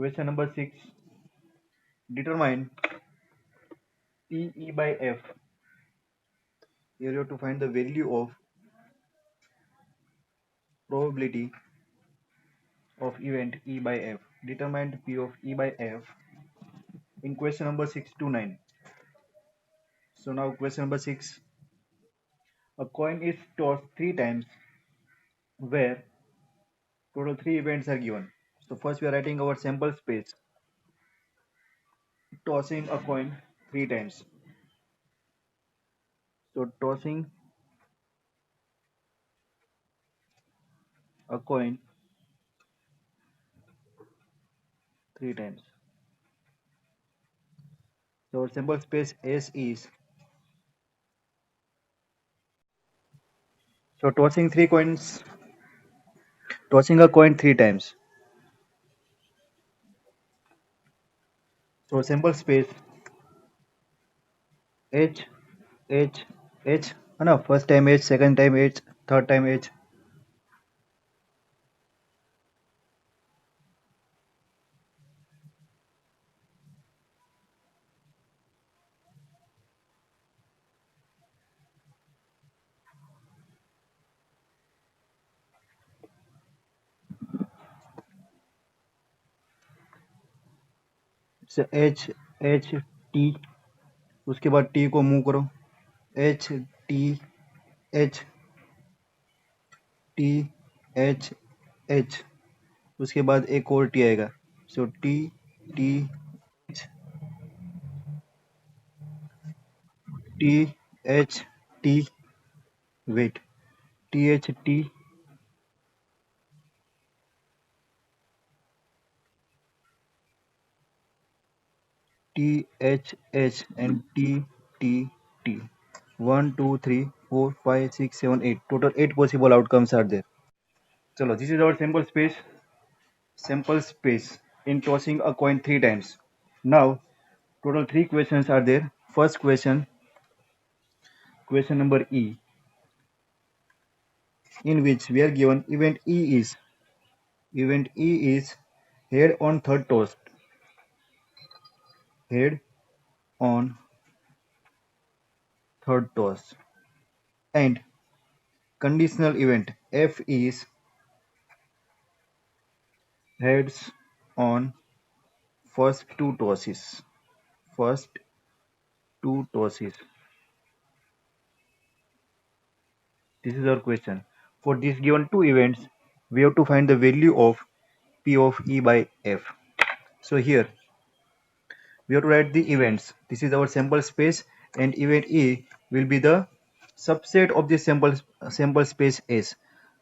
Question number 6. Determine PE by F. Here you have to find the value of probability of event E by F. Determine P of E by F in question number 6 to 9. So now question number 6. A coin is tossed 3 times where total 3 events are given. So first we are writing our sample space. Tossing a coin 3 times. So tossing a coin 3 times. So our sample space S is, so tossing a coin 3 times. So sample space H H H, no, first time H, second time H, third time H. H H T, उसके बाद T को move करो, H T H T H H, उसके बाद एक और T आएगा, so T T H T H T, wait, T H T T H H and T T T. 1 2 3 4 5 6 7 8, total 8 possible outcomes are there. Chalo, this is our sample space in tossing a coin 3 times. Now total 3 questions are there. First question number E, in which we are given event E is head on third toss, head on third toss, and conditional event F is heads on first two tosses. This is our question. For these given two events, we have to find the value of P of E by F. So here we have to write the events. This is our sample space, and event E will be the subset of the sample space S.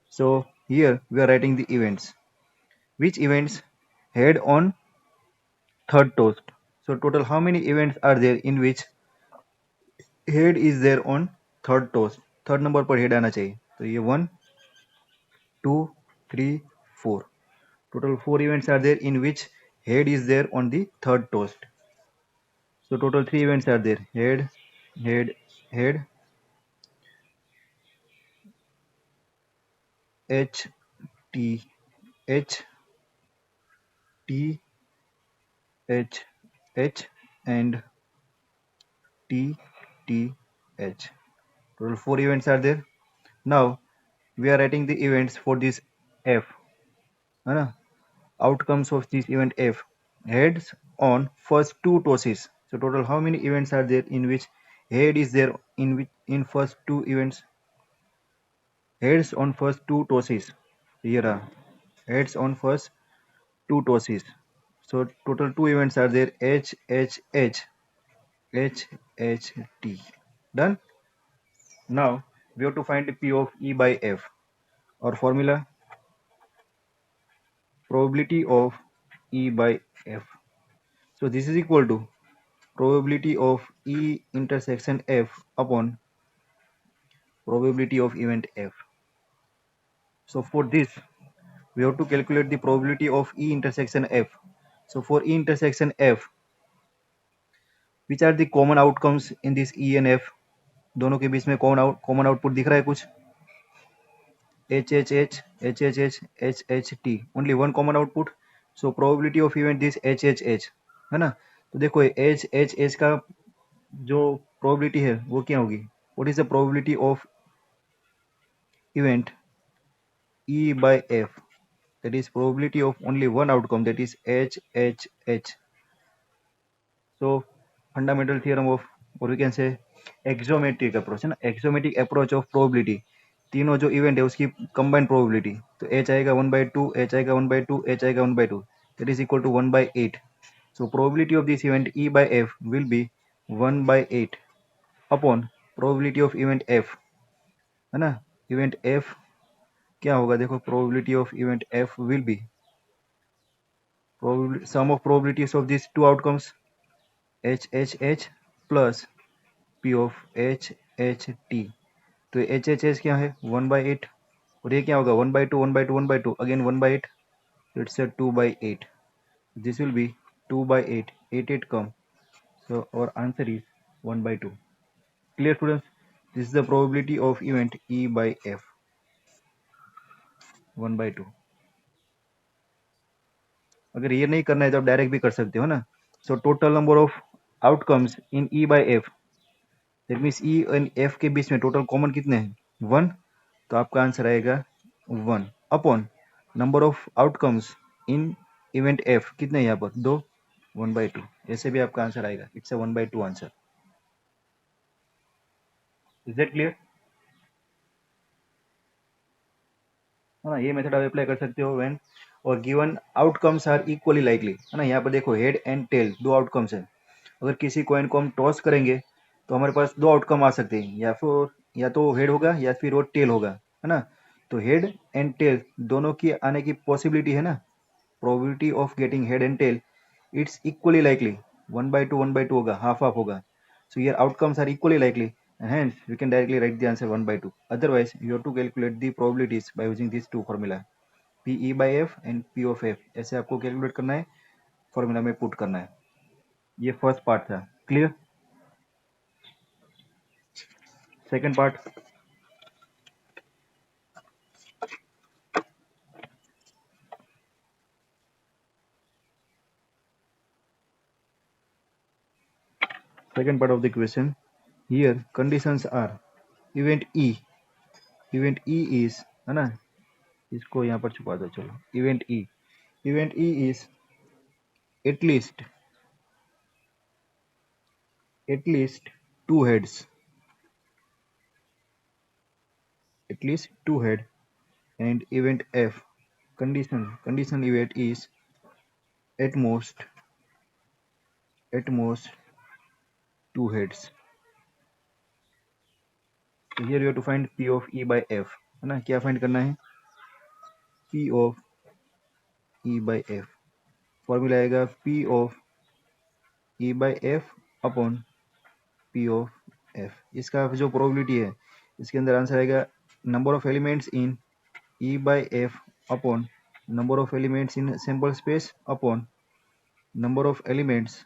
So here we are writing the events. Which events? Head on third toss. So total how many events are there in which head is there on third toss? Third number पर head आना चाहिए. तो ये 1 2 3 4, total 4 events are there in which head is there on the third toss. So total 3 events are there: head, head, head, H T H T H H and T T H. Total 4 events are there. Now we are writing the events for this F. Outcomes of this event F. Heads on first two tosses. So total how many events are there in which head is there in first two events? Heads on first two tosses. Here are heads on first two tosses. So total 2 events are there: H H H H H T. Done. Now we have to find P of E by F. Our formula: probability of E by F. So this is equal to probability of E intersection F upon probability of event F. So for this we have to calculate the probability of E intersection F. So for E intersection F, which are the common outcomes in this E and F? दोनों के बीच में common output दिख रहा है कुछ? H H H H H H H H T. Only one common output. So probability of event this H H H, है ना। तो देखो एच एच एच का जो प्रोबेबिलिटी है वो क्या होगी, what is the probability of event E by F, that is probability of only one outcome, that is H H H. So fundamental theorem of, or we can say axiomatic approach है ना, axiomatic approach of probability, तीनों जो event है उसकी combined probability, तो H आएगा 1/2, H आएगा 1/2, H आएगा 1/2, that is equal to 1/8. So probability of this event E by F will be 1/8 upon probability of event F, है ना। इवेंट F क्या होगा, देखो probability of event F will be sum of probabilities of these two outcomes H H H plus P of H H T. तो H H H क्या है 1/8, और ये क्या होगा 1/2 1/2 1/2 again 1/8, so it's a 2/8. This will be 2/8, 8 come, so our answer is 1/2. Clear students, this is the probability of event E by F, 1/2. अगर ये नहीं करना है तो आप डायरेक्ट भी कर सकते हो ना। So total number of outcomes in E by F, that means E and F के बीच में टोटल कॉमन कितने हैं 1, तो आपका आंसर आएगा 1 upon number of outcomes in event F कितने हैं यहाँ पर 2, 1/2, ऐसे भी आपका आंसर आएगा, it's a 1/2 answer. Is that clear, है ना। ये मेथड आप अप्लाई कर सकते हो व्हेन और given outcomes are equally likely, है ना। यहाँ पर देखो हेड एंड टेल दो आउटकम्स है, अगर किसी कॉइन को हम टॉस करेंगे तो हमारे पास दो आउटकम आ सकते हैं, या तो हेड होगा या फिर वो टेल होगा, है ना। तो हेड एंड टेल दोनों की आने की पॉसिबिलिटी है ना, probability of getting head and tail it's equally likely, 1/2 1/2 होगा, हाफ हाफ होगा। So your outcomes are equally likely, hence we can directly write the answer 1/2. Otherwise you have to calculate the probabilities by using these two formula PE by F and P of F, ऐसे आपको calculate करना है, formula में put करना है। ये first part था, clear. Second part, second part of the question. Here conditions are event E, event E is, है ना, इसको यहाँ पर छुपा दो, चलो event E, event E is at least two heads, at least two head, and event F, condition event is at most two heads. So here you have to find P of E by F, है ना। क्या find करना है, P of E by F, formula आएगा P of E by F upon P of F। इसका जो probability है इसके अंदर आंसर आएगा number of elements in E by F upon number of elements in sample space upon number of elements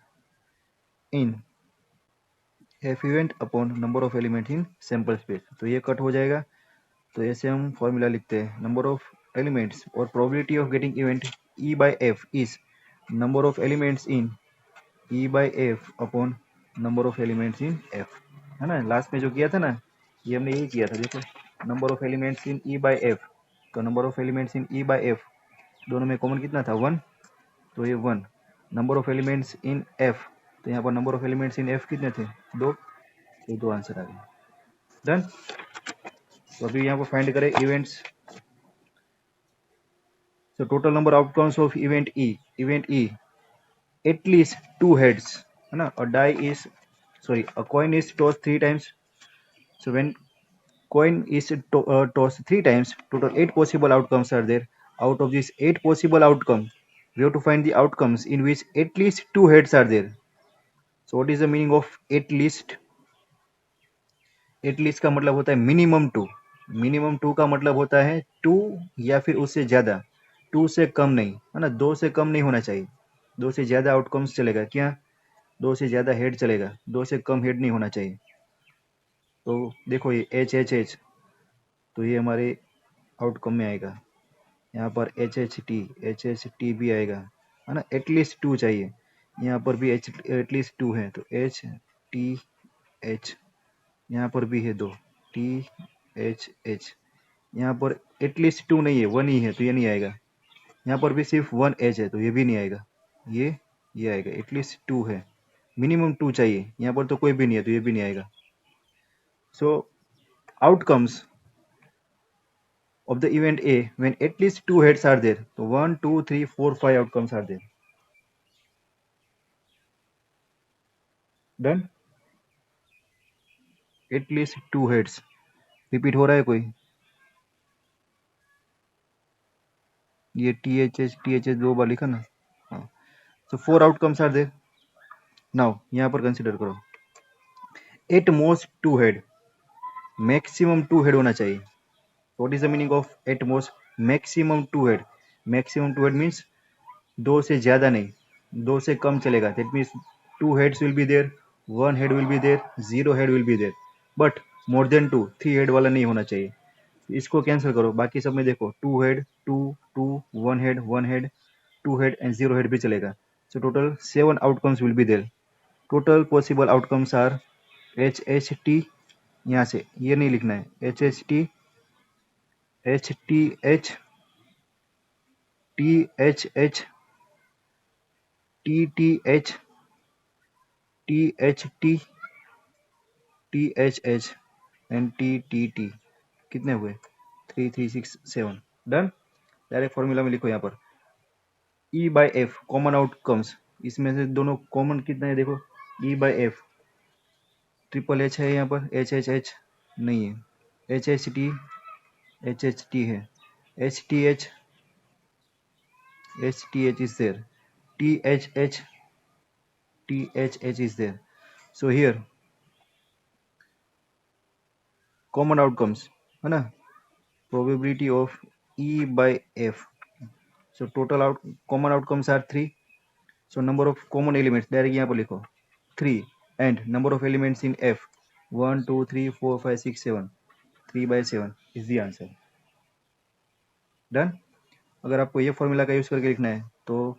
in F event upon number of elements in sample space. तो ये cut हो जाएगा, तो ऐसे हम फॉर्मूला लिखते हैं, नंबर ऑफ एलिमेंट्स और probability of getting event E by F is number of elements in E by F upon number of elements in F, है ना। लास्ट में जो किया था ना, ये हमने यही किया था, देखो number of elements in E by F, तो number of elements in E by F दोनों में कॉमन कितना था 1, तो ये 1, number of elements in F, तो यहाँ पर number of elements in F कितने थे 2, तो 2 आंसर आ गए, डन। तो अभी यहाँ पर फाइंड करें events, so total number outcomes of event E at least two heads, है ना। A coin is tossed 3 times, so when coin is tossed 3 times, total 8 possible outcomes are there. Out of these 8 possible outcomes, we have to find the outcomes in which at least two heads are there. So what is the meaning of at least? At least का मतलब होता है minimum to का मतलब होता है 2 या फिर उससे ज्यादा, 2 से कम नहीं, है ना, 2 से कम नहीं होना चाहिए, 2 से ज्यादा आउटकम्स चलेगा क्या, 2 से ज्यादा हेड चलेगा, 2 से कम हेड नहीं होना चाहिए। तो देखो ये एच एच एच, तो ये हमारे आउटकम में आएगा, यहाँ पर एच एच टी भी आएगा, है ना, एटलीस्ट 2 चाहिए। यहाँ पर भी एटलीस्ट 2 है, तो HTH, यहाँ पर भी है 2, THH। यहाँ पर एटलीस्ट 2 नहीं है, 1 ही है, तो ये नहीं आएगा। यहाँ पर भी सिर्फ 1H है, तो ये भी नहीं आएगा। ये आएगा, एटलीस्ट 2 है, मिनिमम 2 चाहिए। यहाँ पर तो कोई भी नहीं है, तो ये भी नहीं आएगा। सो outcomes of the event A when at least 2 heads are there. So 1, 2, 3, 4, 5 outcomes are there. Done? At least 2 heads. Repeat हो रहा है कोई? ये THH दो बार लिखा ना, हाँ। So 4 outcomes are there. Now यहाँ पर कंसिडर करो, at most 2 head, maximum 2 head होना चाहिए। What is the meaning of at most? Maximum 2 head. Maximum 2 head means 2 से ज्यादा नहीं, 2 से कम चलेगा। That means 2 heads will be there, 1 head will be there, 0 head will be there. But more than 2, 3 head वाला नहीं होना चाहिए। इसको कैंसिल करो, बाकी सब में देखो 2 head, 2, 2, 1 head, 1 head, 2 head and 0 head भी चलेगा। So total 7 outcomes will be there. Total possible outcomes are HHT, यहाँ से ये नहीं लिखना है, HHT, HTH, THH, TTH, THT, THH and TTT। कितने हुए? 3, 3, 6, 7। डन। डायरेक्ट फॉर्मूला में लिखो यहाँ पर E by F common outcomes. इसमें से दोनों कॉमन कितना है देखो, E by F. Triple H है यहाँ पर, HHH नहीं है, HHT, HHT है, HTH, HTH is there, THH, THH is there. So here common outcomes है ना, probability of E by F. So total common outcomes are 3. So number of common elements direct यहाँ पर लिखो 3 and number of elements in F 1, 2, 3, 4, 5, 6, 7, 3 by 7 is the answer. Done. अगर आपको ये formula का use करके लिखना है तो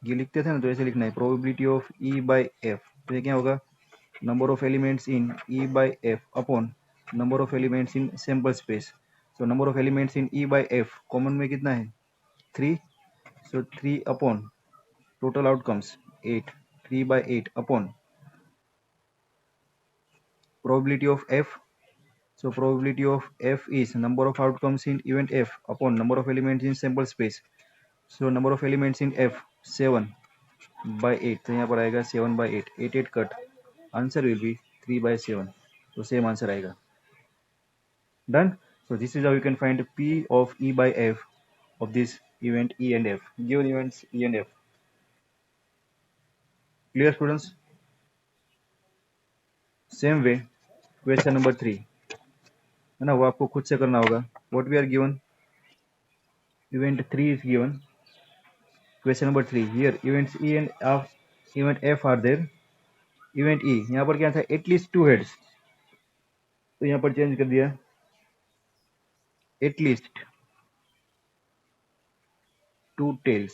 ये लिखते थे ना, तो ऐसे लिखना है probability of E by F। तो ये क्या होगा, number of elements in E by F upon number of elements in sample space. So number of elements in E by F common में कितना है 3, so 3 upon total outcomes 8, 3 by 8 upon probability of F. So probability of F is number of outcomes in event F upon number of elements in sample space. So number of elements in F 7 by 8, तो यहाँ पर आएगा 7 by 8, 8 8 cut, answer will be 3 by 7, तो same answer आएगा। Done. So this is how you can find P of E by F of this event E and F, given events E and F. Clear students? Same way question number 3 है ना, वो आपको खुद से करना होगा। What we are given, event 3 is given, question number 3 here events E and F, event F are there, event E यहाँ पर क्या था, at least 2 heads, तो यहाँ पर चेंज कर दिया at least 2 tails,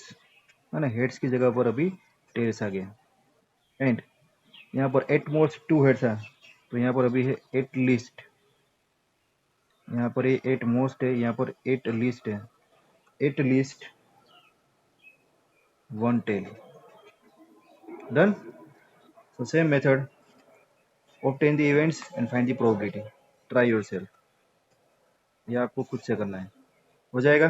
है ना, हेड्स की जगह पर अभी टेल्स आ गया। एंड यहाँ पर एट मोस्ट 2 हेड्स है, तो यहाँ पर अभी है एट लीस्ट, यहाँ पर ये एट मोस्ट है, यहाँ पर एट लीस्ट है, at least 1 tail। Done. So same method, obtain the events and find the probability. Try yourself. ये आपको खुद से करना है, हो जाएगा।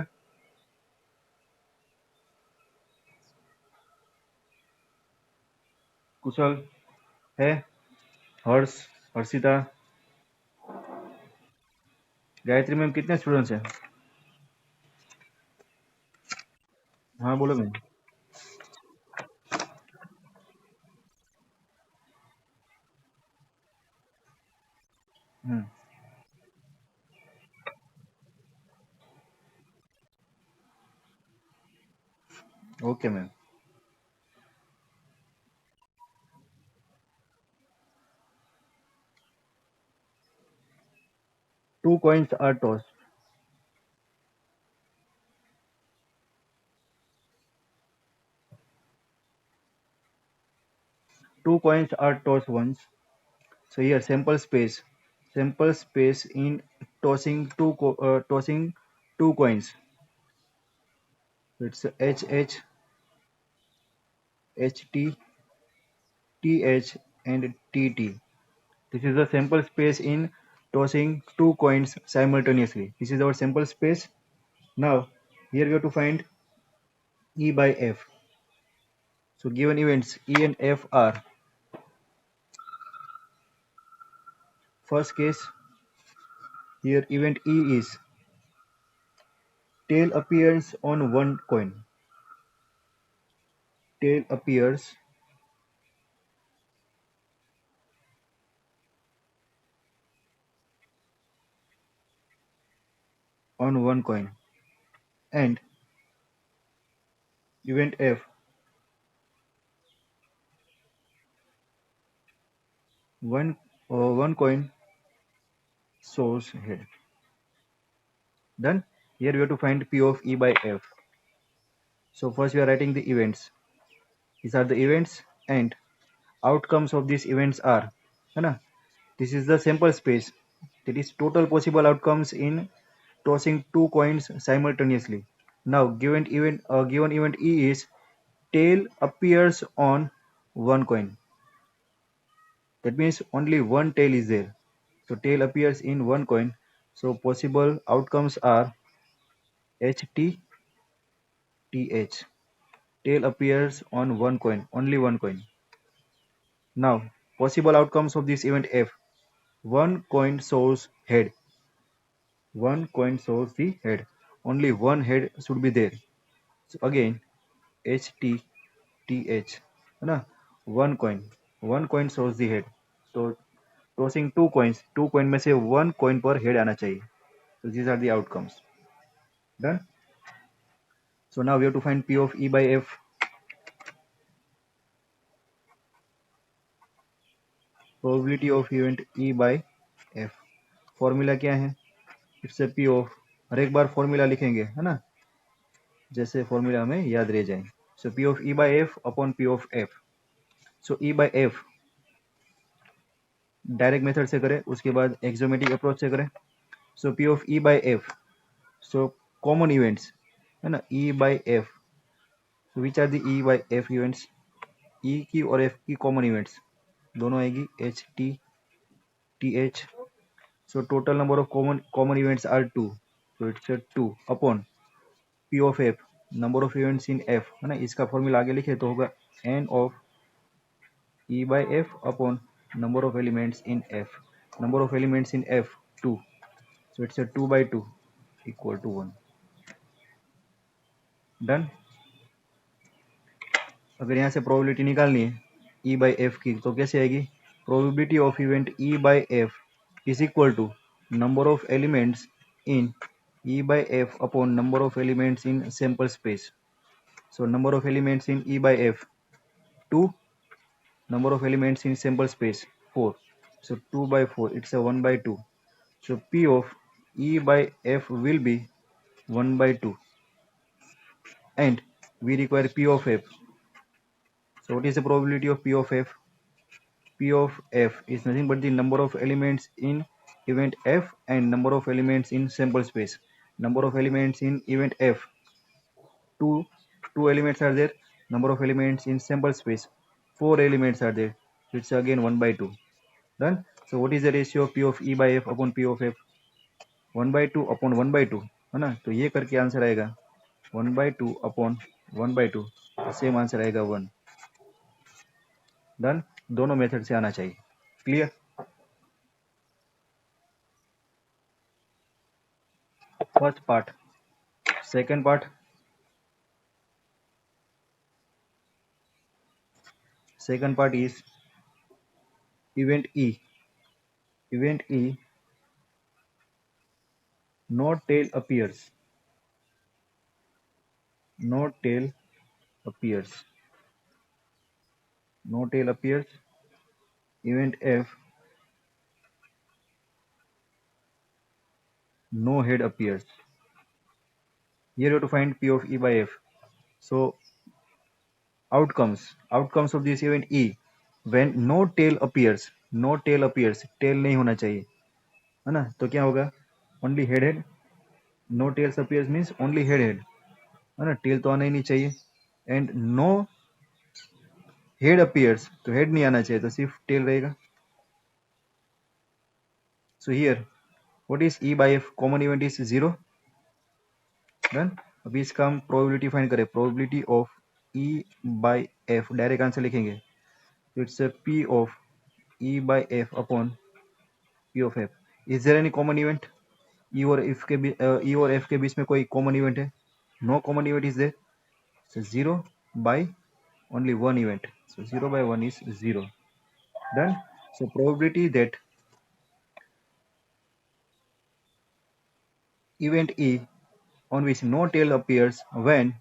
कुशल है, हर्ष, हर्षिता, गायत्री मैम, कितने स्टूडेंट्स हैं? हाँ बोलो ma'am. Okay ma'am. 2 coins are tossed. two coins are tossed once. So here sample space in tossing two coins. So it's H H H T T H and T T. This is the sample space in tossing two coins simultaneously. This is our sample space. Now here we have to find E by F. So given events E and F are, first case, here event E is tail appears on one coin. Tail appears on one coin. And event F, one one coin shows head. Done. Here we have to find P of E by F. So first we are writing the events. These are the events and outcomes of these events are, है ना? This is the sample space. That is total possible outcomes in tossing two coins simultaneously. Now given event E is tail appears on one coin. That means only one tail is there. So tail appears in one coin. So possible outcomes are H T T H. Tail appears on one coin, only one coin. Now possible outcomes of this event F. One coin shows head. One coin shows the head. Only one head should be there. So again H T T H. है ना? One coin. One coin shows the head. तो tossing two coin में से one coin पर head आना चाहिए. So these are the outcomes. Done. So now we have to find P of E by F. Probability of event E by F. Formula क्या है? It's a P of, हर एक बार formula लिखेंगे, है ना, जैसे फॉर्मूला हमें याद रह जाए. So P of E by F upon P of F. So E by F direct method से करें, उसके बाद एक्सोमेटिक अप्रोच से करें. So P of E by F. So common events, है ना, E by F. So which are the E by F events? E की और F की कॉमन इवेंट्स दोनों आएगी H T T H. So total number of common events are 2. So it's a 2 upon P of F, number of events in F, है ना. इसका formula आगे लिखे तो होगा n of E by F upon number of elements in F. Number of elements in F 2. So it's a 2 by 2 equal to 1. Done. अगर यहाँ से प्रोबेबिलिटी निकालनी है E by F की तो कैसे आएगी? Probability of event E by F is equal to number of elements in E by F upon number of elements in sample space. So number of elements in E by F 2, number of elements in sample space 4. So 2 by 4, it's a 1 by 2. So P of E by F will be 1 by 2. And we require P of F. So what is the probability of P of F? P of F is nothing but the number of elements in event F and number of elements in sample space. Number of elements in event F, two elements are there. Number of elements in sample space, 4 elements are there. So it's again 1 by 2. Done. So what is the ratio of P of E by F upon P of F? 1 by 2 upon 1 by 2, है ना. तो ये करके answer आएगा 1 by 2 upon 1 by 2. Same answer आएगा 1. Done. दोनों method से आना चाहिए. Clear. First part. Second part. Second part is event E. Event E, no tail appears. No tail appears. No tail appears. Event F, no head appears. Here you have to find P of E by F. So outcomes of this event E. when no tail appears, no tail appears, tail नहीं होना चाहिए, है ना, तो क्या होगा, only head head, no tails appears means only head head, है ना, tail तो आना ही नहीं चाहिए, and no head appears, तो head नहीं आना चाहिए, तो सिर्फ tail रहेगा. So here what is E by F, common event is 0. Done. अभी इसका हम प्रोबेबिलिटी फाइंड करें, probability of E by F, direct answer लिखेंगे, तो it's P of E by F upon P of F. Is there any common event, E और F के बीच, E और F के बीच में कोई कॉमन इवेंट है? No common event is there, so 0 by only one event, so 0 by 1 is 0. Done. So probability that event E on which no tail appears when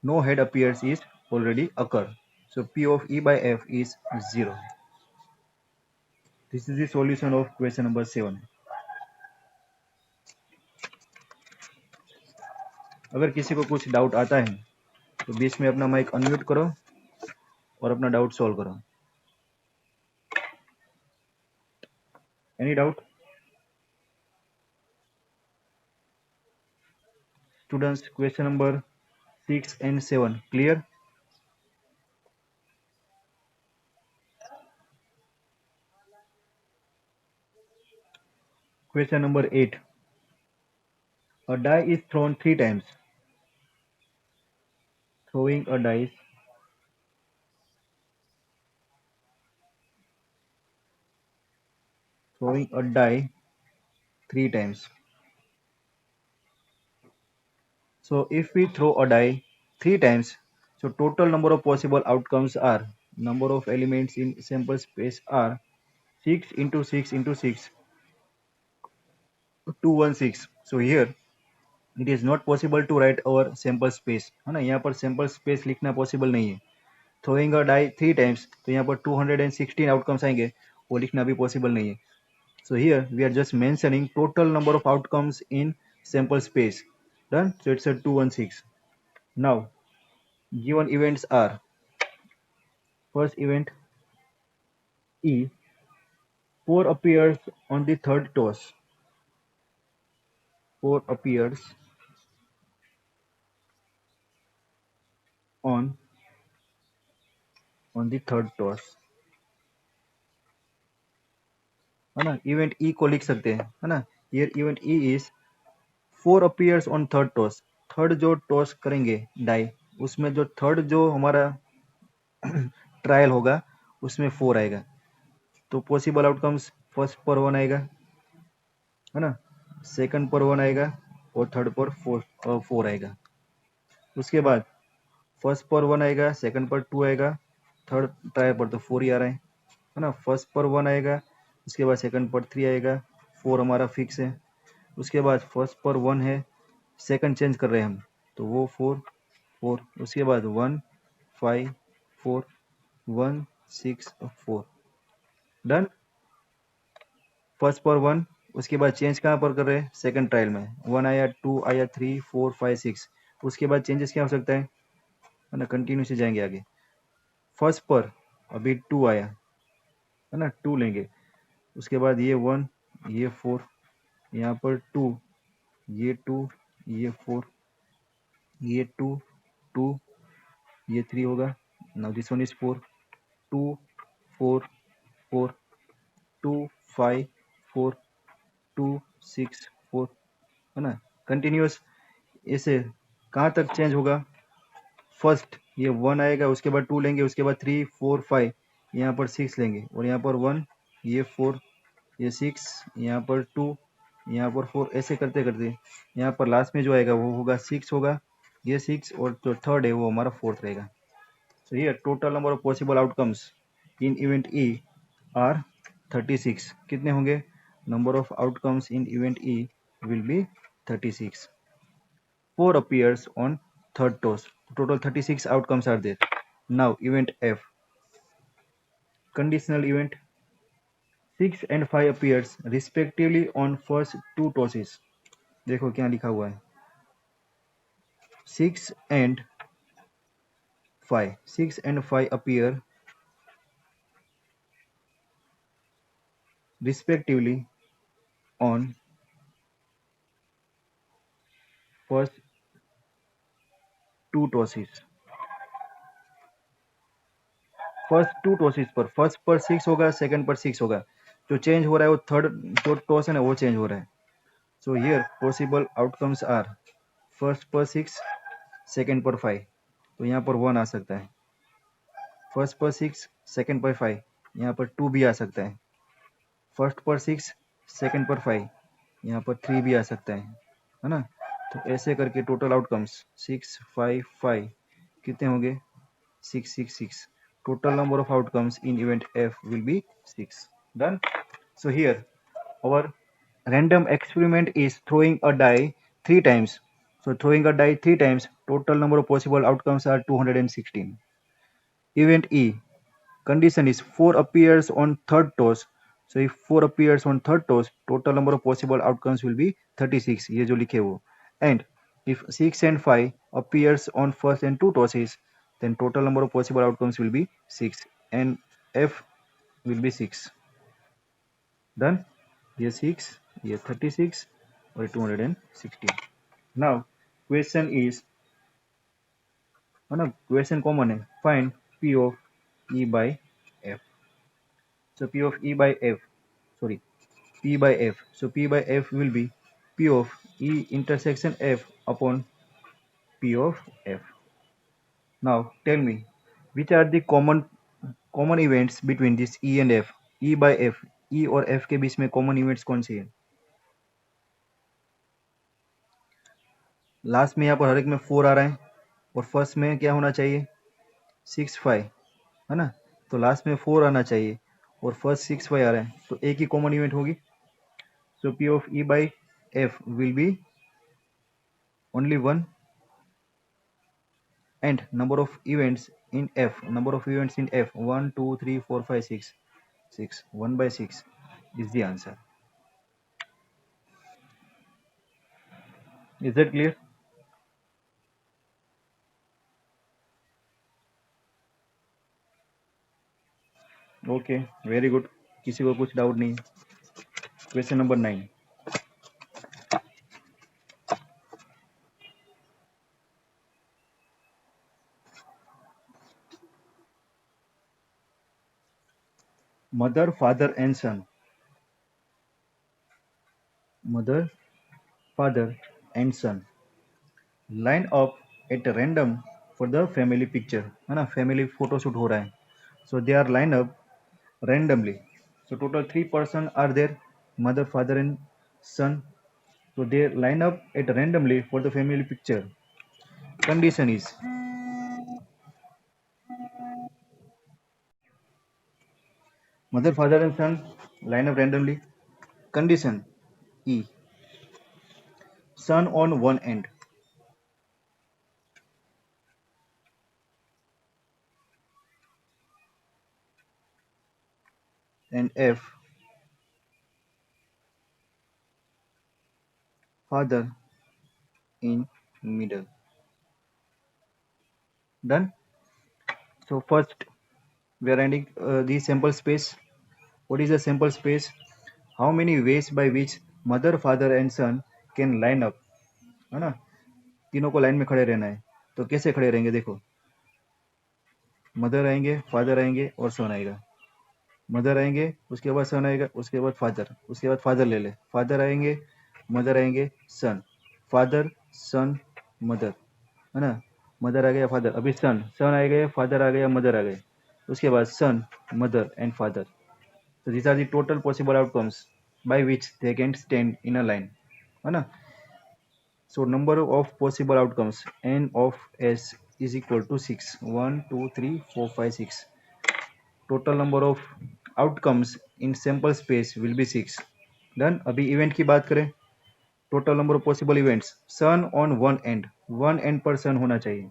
no head appears is already occur, so P of E by F is 0. This is the solution of question number 7. अगर किसी को कुछ doubt आता है तो बीच में अपना mic unmute करो और अपना डाउट सॉल्व करो. Any doubt students? Question number 6 and 7 clear? Question number 8. A die is thrown 3 times. Throwing a dice throwing a die 3 times. So if we throw a die 3 times, so total number of possible outcomes are, number of elements in sample space are 6 into 6 into 6, 216. So here it is not possible to write our sample space, है ना, यहाँ पर sample space लिखना possible नहीं है. Throwing a die 3 times, तो यहाँ पर 216 आउटकम्स आएंगे, वो लिखना भी possible नहीं है. So here we are just mentioning total number of outcomes in sample space. Done. So it's a 216. Now given events are, first event E, 4 appears on the third toss. 4 appears on the third toss, है ना. Event E को लिख सकते हैं, है ना. Here event E is 4 appears on third toss. Third जो toss करेंगे डाई, उसमें जो थर्ड जो हमारा ट्रायल होगा उसमें 4 आएगा, तो पॉसिबल आउटकम्स फर्स्ट पर 1 आएगा, है ना, सेकंड पर 1 आएगा और थर्ड पर 4 आएगा. उसके बाद फर्स्ट पर 1 आएगा, सेकंड पर 2 आएगा, थर्ड ट्रायल पर तो 4 ही आ रहा है ना. फर्स्ट पर 1 आएगा, उसके बाद सेकंड पर 3 आएगा, 4 हमारा फिक्स है. उसके बाद फर्स्ट पर 1 है, सेकंड चेंज कर रहे हैं हम, तो वो 4. उसके बाद 1 5 4 1 6 4. डन. फर्स्ट पर 1, उसके बाद चेंज कहाँ पर कर रहे हैं, सेकंड ट्रायल में 1 आया, 2 आया, 3 4 5 6. उसके बाद चेंजेस क्या हो सकता है ना, कंटिन्यू से जाएंगे आगे. फर्स्ट पर अभी 2 आया, है ना, 2 लेंगे. उसके बाद ये 1, ये 4, यहाँ पर 2, ये 2, ये 4, ये 2 2, ये 3 होगा. नाउ दिस वन इज 4 2 4 4 2 5 4 2 6 4, है ना. कंटिन्यूअस ऐसे कहाँ तक चेंज होगा, फर्स्ट ये 1 आएगा, उसके बाद 2 लेंगे, उसके बाद 3 4 5, यहाँ पर 6 लेंगे, और यहाँ पर 1, ये 4, ये 6, यहाँ पर 2, यहाँ पर 4, ऐसे करते करते यहाँ पर लास्ट में जो आएगा वो होगा 6 होगा, ये 6, और जो थर्ड है वो हमारा 4th रहेगा. So here total number of possible outcomes in event E are 36. कितने होंगे, number of outcomes in event E will be 36. 4 appears on third toss. Total 36 outcomes are there. Now event F. Conditional event 6 and 5 appears respectively on first 2 tosses. देखो क्या लिखा हुआ है, 6 and 5 appear respectively on first two tosses. First two tosses पर, first पर 6 होगा, second पर 6 होगा, जो चेंज हो रहा है वो थर्ड जो टॉस है ना वो चेंज हो रहा है. So here possible outcomes are first पर 6, सेकंड पर 5, तो यहाँ पर 1 आ सकता है. फर्स्ट पर 6, सेकंड पर 5, यहाँ पर 2 भी आ सकता है. फर्स्ट पर 6, सेकंड पर 5, यहाँ पर 3 भी आ सकता है ना. तो ऐसे करके टोटल आउटकम्स 6 5 5 कितने होंगे, 6 6 6. Total number of outcomes in event F will be 6. Done. So here our random experiment is throwing a die 3 times. So throwing a die 3 times, total number of possible outcomes are 216. Event E, condition is 4 appears on third toss. So if 4 appears on third toss, total number of possible outcomes will be 36. ये जो लिखे वो. And if 6 and 5 appears on first and two tosses, then total number of possible outcomes will be 6 and F will be 6. Done. ये 6, ये 36 और 216. Now question is, है ना, question common है, find P of E by F. So P of E by F, sorry, P by F. So P by F will be P of E intersection F upon P of F. Now tell me, which are the common events between this E and F? E by F, E और F के बीच में common events कौन सी है? Last में यहाँ पर हर एक में 4 आ रहा है और फर्स्ट में क्या होना चाहिए, 6 5, है ना. तो लास्ट में 4 आना चाहिए और फर्स्ट 6 5 आ रहा है, तो एक ही कॉमन इवेंट होगी. सो P of E by F will be only one, and number of events in F, 1 2 3 4 5 6, 6, 1 by 6 is the answer. Is that clear? Okay, very good. किसी को कुछ डाउट नहीं? Question number 9. Mother father and son, mother father and son line up at random for the family picture, है ना, family photoshoot हो रहा है. So they are line up randomly. So total 3 person are there, mother, father and son. So they line up at randomly for the family picture. Condition is mother, father and son line up randomly. Condition E, son on one end and F, father in middle. Done. So first we are ending the sample space. What is the sample space? How many ways by which mother, father and son can line up, है ना. तीनों को line में खड़े रहना है, तो कैसे खड़े रहेंगे देखो. मदर आएंगे, फादर आएंगे और सन आएगा. मदर आएंगे, उसके बाद सन आएगा, उसके बाद फादर, उसके बाद फादर ले ले, फादर आएंगे, मदर आएंगे, सन, फादर सन मदर, है ना. मदर आ गया, फादर, अभी सन, सन आ गया, फादर आ गया, मदर आ गए, उसके बाद सन, मदर एंड फादर. तो these are the total possible outcomes by which they can stand in a line, है ना. So number of possible outcomes n of s is equal to 6. 1 2 3 4 5 6. Total number of outcomes in sample space will be 6. Done. अभी event की बात करें, total number of possible events, son on one and पर son होना चाहिए,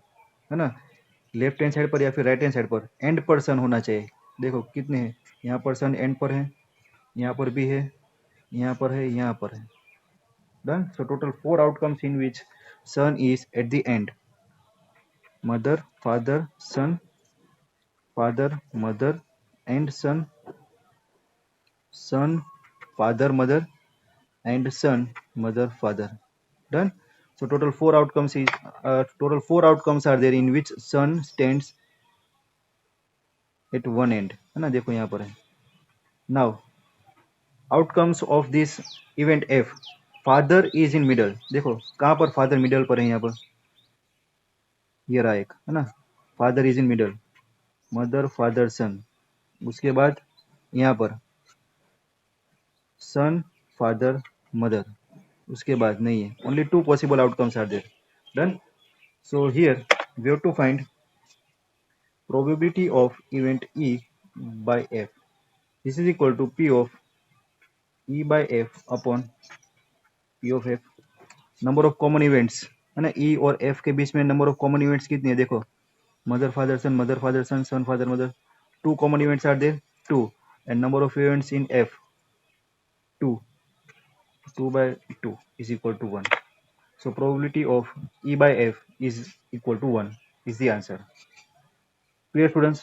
है ना. Left hand side पर या फिर राइट हैंड साइड पर एंड पर सन होना चाहिए. देखो कितने हैं, यहाँ पर सन एंड पर है, यहाँ पर भी है, यहाँ पर है, यहाँ पर है. Done. So total 4 outcomes in which son is at the end. Mother father son, father mother and son, son father mother and son mother father. Done. So total four outcomes are there in which son stands at one end, है ना, देखो यहाँ पर है. Now outcomes of this event F, father is in middle. देखो कहाँ पर father middle पर है, यहाँ पर ये रहा एक, है ना, father is in middle, mother father son. उसके बाद यहाँ पर son father mother. उसके बाद नहीं है, only two possible outcomes are there. Done. So here we have to find probability of event E by F. This is equal to P of E by F upon P of F. Number of common events, है ना, ई और F के बीच में number of common events कितनी है, देखो mother father son, mother father son, son father mother. Two common events are there, two. And number of events in F, two. 2 by 2 is equal to 1. So probability of E by F is equal to 1 is the answer. Clear students?